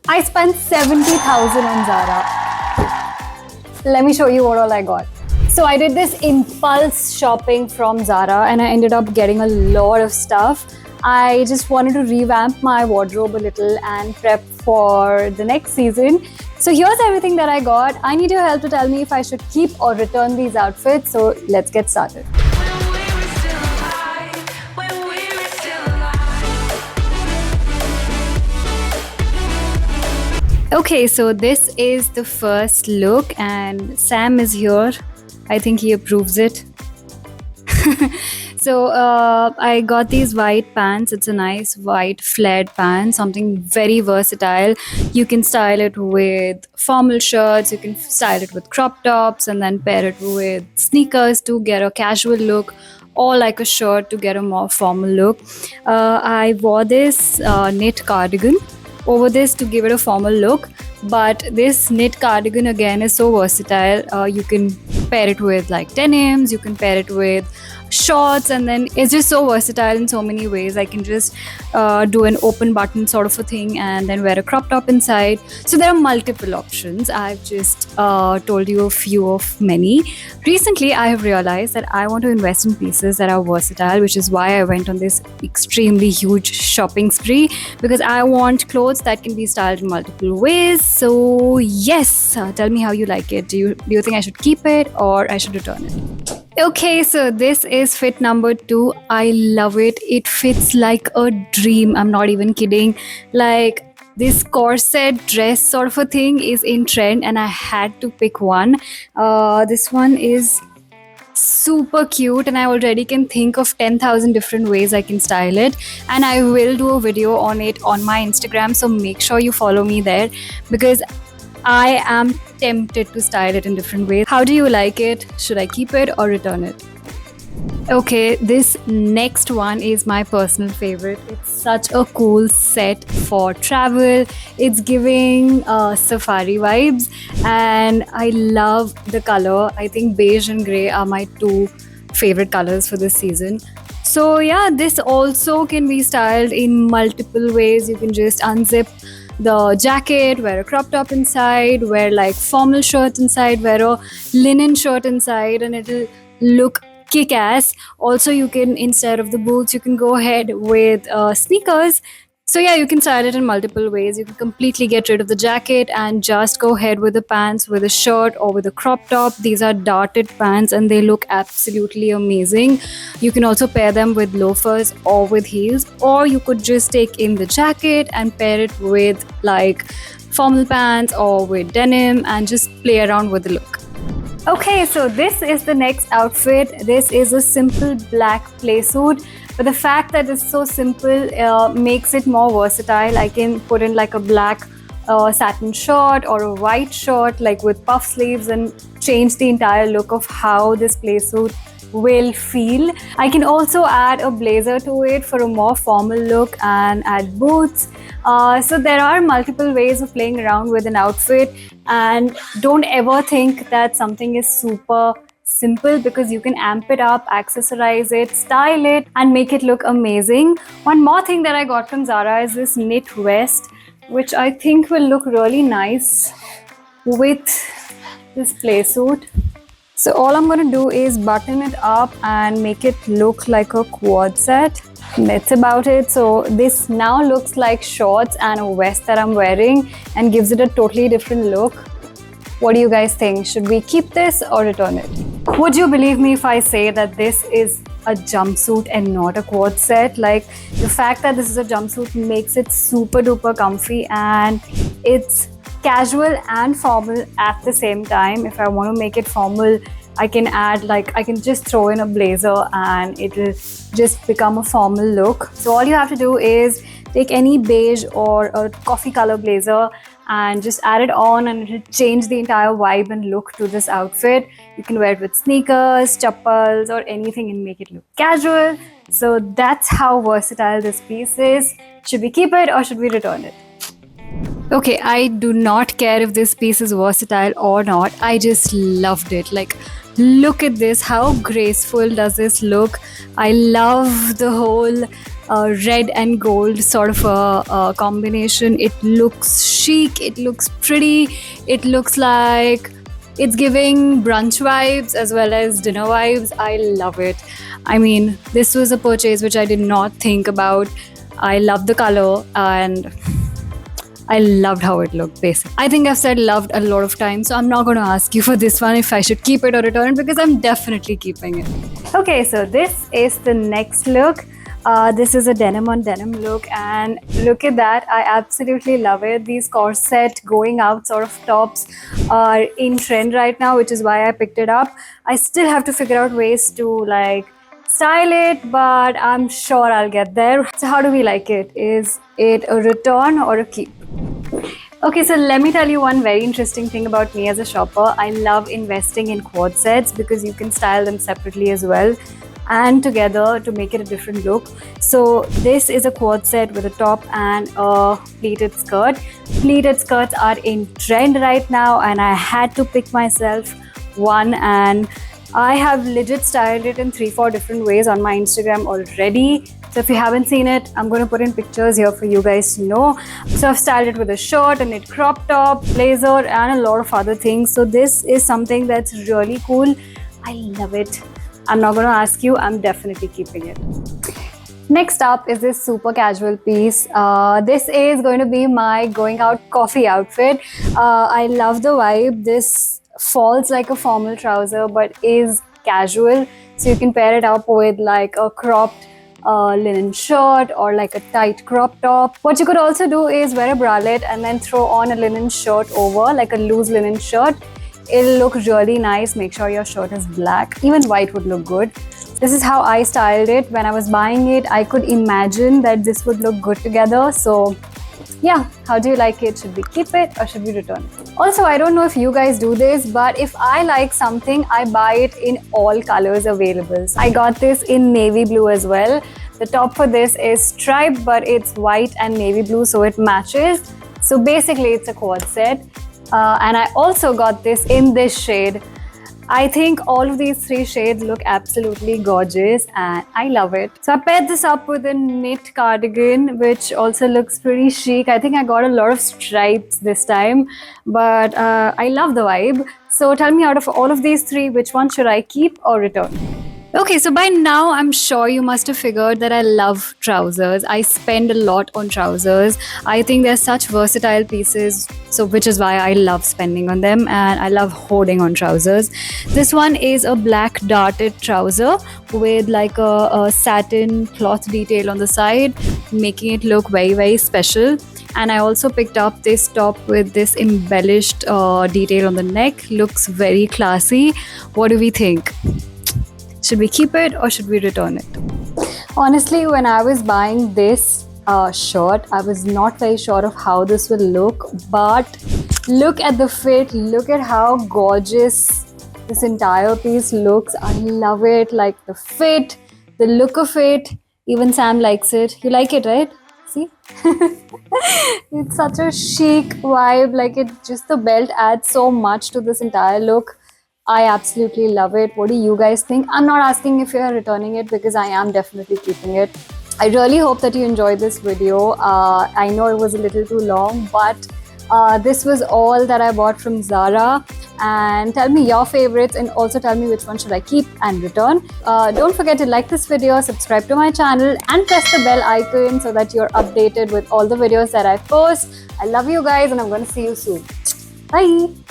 I spent 70,000 on Zara. Let me show you what all I got. So I did this impulse shopping from Zara and I ended up getting a lot of stuff. I just wanted to revamp my wardrobe a little and prep for the next season. So here's everything that I got. I need your help to tell me if I should keep or return these outfits. So let's get started. Okay, so this is the first look and Sam is here. I think he approves it. So I got these white pants. It's a nice white flared pant, something very versatile. You can style it with formal shirts, you can style it with crop tops, and then pair it with sneakers to get a casual look, or like a shirt to get a more formal look. I wore this knit cardigan over this to give it a formal look, but this knit cardigan again is so versatile. You can pair it with like denims, you can pair it with shorts, and then it's just so versatile in so many ways. I can just do an open button sort of a thing and then wear a crop top inside. So there are multiple options. I've just told you a few of many. Recently I have realized that I want to invest in pieces that are versatile, which is why I went on this extremely huge shopping spree, because I want clothes that can be styled in multiple ways. So yes, tell me how you like it. Do you think I should keep it or I should return it? Okay, so this is fit number 2. I love it. It fits like a dream. I'm not even kidding. Like, this corset dress sort of a thing is in trend and I had to pick one. This one is super cute and I already can think of 10,000 different ways I can style it, and I will do a video on it on my Instagram, so make sure you follow me there because I am tempted to style it in different ways. How do you like it? Should I keep it or return it? Okay, this next one is my personal favorite. It's such a cool set for travel. It's giving safari vibes and I love the color. I think beige and grey are my 2 favorite colors for this season. So yeah, this also can be styled in multiple ways. You can just unzip the jacket, wear a crop top inside, wear like formal shirts inside, wear a linen shirt inside, and it'll look kick-ass. Also, you can, instead of the boots, you can go ahead with sneakers. So yeah, you can style it in multiple ways. You can completely get rid of the jacket and just go ahead with the pants, with a shirt or with a crop top. These are darted pants and they look absolutely amazing. You can also pair them with loafers or with heels, or you could just take in the jacket and pair it with like formal pants or with denim and just play around with the look. Okay, so this is the next outfit. This is a simple black play suit. But the fact that it's so simple makes it more versatile. I can put in like a black satin shirt or a white shirt like with puff sleeves and change the entire look of how this play suit will feel. I can also add a blazer to it for a more formal look and add boots. So there are multiple ways of playing around with an outfit, and don't ever think that something is super simple, because you can amp it up, accessorize it, style it, and make it look amazing. One more thing that I got from Zara is this knit vest, which I think will look really nice with this play suit. So all I'm going to do is button it up and make it look like a quad set. That's about it. So this now looks like shorts and a vest that I'm wearing and gives it a totally different look. What do you guys think? Should we keep this or return it? Would you believe me if I say that this is a jumpsuit and not a quad set? Like, the fact that this is a jumpsuit makes it super duper comfy and it's casual and formal at the same time. If I want to make it formal, I can add I can just throw in a blazer and it will just become a formal look. So all you have to do is take any beige or a coffee color blazer and just add it on and it'll change the entire vibe and look to this outfit. You can wear it with sneakers, chappals or anything and make it look casual. So that's how versatile this piece is. Should we keep it or should we return it? Okay, I do not care if this piece is versatile or not. I just loved it. Like, look at this. How graceful does this look? I love the whole red and gold sort of a combination. It looks chic, it looks pretty, it looks like it's giving brunch vibes as well as dinner vibes. I love it. I mean, this was a purchase which I did not think about. I love the color and I loved how it looked, basically. I think I've said loved a lot of times, so I'm not going to ask you for this one if I should keep it or return it, because I'm definitely keeping it. Okay, so this is the next look. This is a denim on denim look, and look at that. I absolutely love it. These corset going out sort of tops are in trend right now, which is why I picked it up. I still have to figure out ways to like style it, but I'm sure I'll get there. So how do we like it? Is it a return or a keep? Okay, so let me tell you one very interesting thing about me as a shopper. I love investing in quad sets because you can style them separately as well and together to make it a different look. So this is a quad set with a top and a pleated skirt. Pleated skirts are in trend right now, and I had to pick myself one, and I have legit styled it in 3-4 different ways on my Instagram already. So if you haven't seen it, I'm going to put in pictures here for you guys to know. So I've styled it with a shirt, a knit crop top, blazer, and a lot of other things. So this is something that's really cool. I love it. I'm not going to ask you, I'm definitely keeping it. Next up is this super casual piece. This is going to be my going out coffee outfit. I love the vibe. This falls like a formal trouser but is casual. So you can pair it up with like a cropped linen shirt or like a tight crop top. What you could also do is wear a bralette and then throw on a linen shirt over, like a loose linen shirt. It'll look really nice. Make sure your shirt is black. Even white would look good. This is how I styled it. When I was buying it, I could imagine that this would look good together. So yeah, how do you like it? Should we keep it or should we return it? Also, I don't know if you guys do this, but if I like something, I buy it in all colors available. I got this in navy blue as well. The top for this is striped, but it's white and navy blue, so it matches. So basically, it's a quad set. And I also got this in this shade. I think all of these 3 shades look absolutely gorgeous and I love it. So I paired this up with a knit cardigan, which also looks pretty chic. I think I got a lot of stripes this time, but I love the vibe. So tell me, out of all of these 3, which one should I keep or return? Okay, so by now I'm sure you must have figured that I love trousers. I spend a lot on trousers. I think they're such versatile pieces, so which is why I love spending on them, and I love hoarding on trousers. This one is a black darted trouser with like a satin cloth detail on the side, making it look very, very special. And I also picked up this top with this embellished detail on the neck. Looks very classy. What do we think? Should we keep it or should we return it? Honestly, when I was buying this shirt, I was not very sure of how this will look, but look at the fit, look at how gorgeous this entire piece looks. I love it, like the fit, the look of it. Even Sam likes it. You like it, right? See? It's such a chic vibe, like the belt adds so much to this entire look. I absolutely love it. What do you guys think? I'm not asking if you're returning it because I am definitely keeping it. I really hope that you enjoyed this video. I know it was a little too long, but this was all that I bought from Zara. And tell me your favorites and also tell me which one should I keep and return. Don't forget to like this video, subscribe to my channel and press the bell icon so that you're updated with all the videos that I post. I love you guys and I'm going to see you soon. Bye!